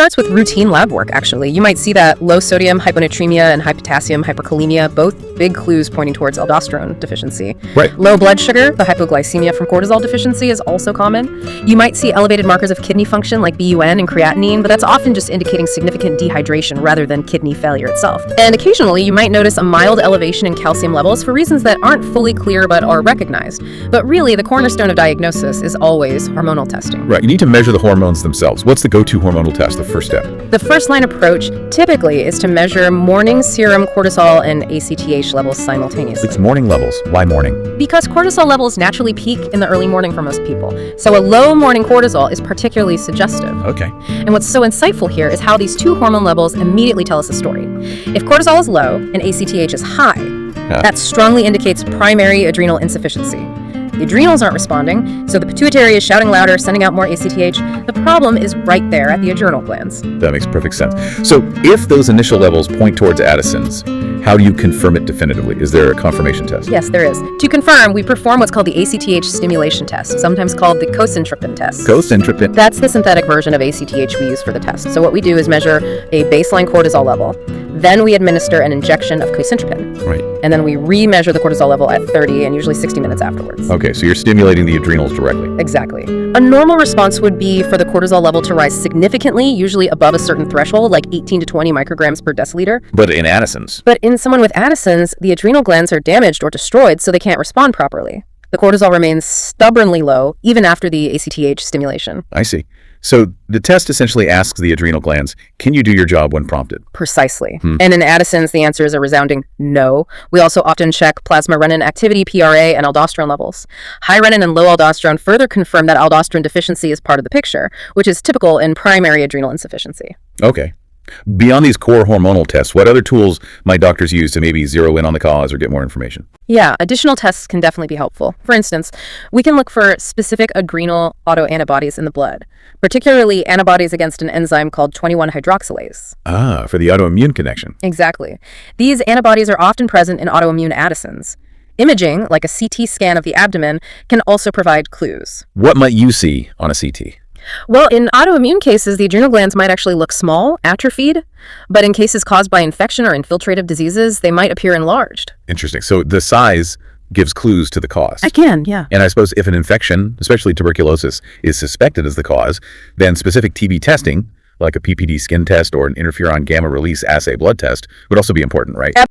starts with routine lab work, actually. You might see that low sodium hyponatremia and high potassium hyperkalemia, both big clues pointing towards aldosterone deficiency. Right. Low blood sugar, the hypoglycemia from cortisol deficiency, is also common. You might see elevated markers of kidney function like BUN and creatinine, but that's often just indicating significant dehydration rather than kidney failure itself. And occasionally, you might notice a mild elevation in calcium levels for reasons that aren't fully clear but are recognized. But really, the cornerstone of diagnosis is always hormonal testing. Right. You need to measure the hormones themselves. What's the go-to hormonal test, the first step? The first-line approach typically is to measure morning serum cortisol and ACTH levels simultaneously. It's morning levels. Why morning? Because cortisol levels naturally peak in the early morning for most people. So a low morning cortisol is particularly suggestive. Okay. And what's so insightful here is how these two hormone levels immediately tell us a story. If cortisol is low and ACTH is high, that strongly indicates primary adrenal insufficiency. The adrenals aren't responding, so the pituitary is shouting louder, sending out more ACTH. The problem is right there at the adrenal glands. That makes perfect sense. So if those initial levels point towards Addison's, how do you confirm it definitively? Is there a confirmation test? Yes, there is. To confirm, we perform what's called the ACTH stimulation test, sometimes called the cosentropin test. Cosentropin. That's the synthetic version of ACTH we use for the test. So what we do is measure a baseline cortisol level. Then we administer an injection of cosentropin. Right. And then we re-measure the cortisol level at 30 and usually 60 minutes afterwards. Okay, so you're stimulating the adrenals directly. Exactly. A normal response would be for the cortisol level to rise significantly, usually above a certain threshold, like 18 to 20 micrograms per deciliter. But in Addison's? But in someone with Addison's, the adrenal glands are damaged or destroyed, so they can't respond properly. The cortisol remains stubbornly low, even after the ACTH stimulation. I see. So the test essentially asks the adrenal glands, can you do your job when prompted? Precisely. And in Addison's, the answer is a resounding no. We also often check plasma renin activity, PRA, and aldosterone levels. High renin and low aldosterone further confirm that aldosterone deficiency is part of the picture, which is typical in primary adrenal insufficiency. Okay. Beyond these core hormonal tests, what other tools might doctors use to maybe zero in on the cause or get more information? Yeah, additional tests can definitely be helpful. For instance, we can look for specific adrenal autoantibodies in the blood, particularly antibodies against an enzyme called 21-hydroxylase. Ah, for the autoimmune connection. Exactly. These antibodies are often present in autoimmune Addison's. Imaging, like a CT scan of the abdomen, can also provide clues. What might you see on a CT? Well, in autoimmune cases, the adrenal glands might actually look small, atrophied, but in cases caused by infection or infiltrative diseases, they might appear enlarged. Interesting. So the size gives clues to the cause. Again, yeah. And I suppose if an infection, especially tuberculosis, is suspected as the cause, then specific TB testing, like a PPD skin test or an interferon gamma release assay blood test, would also be important, right?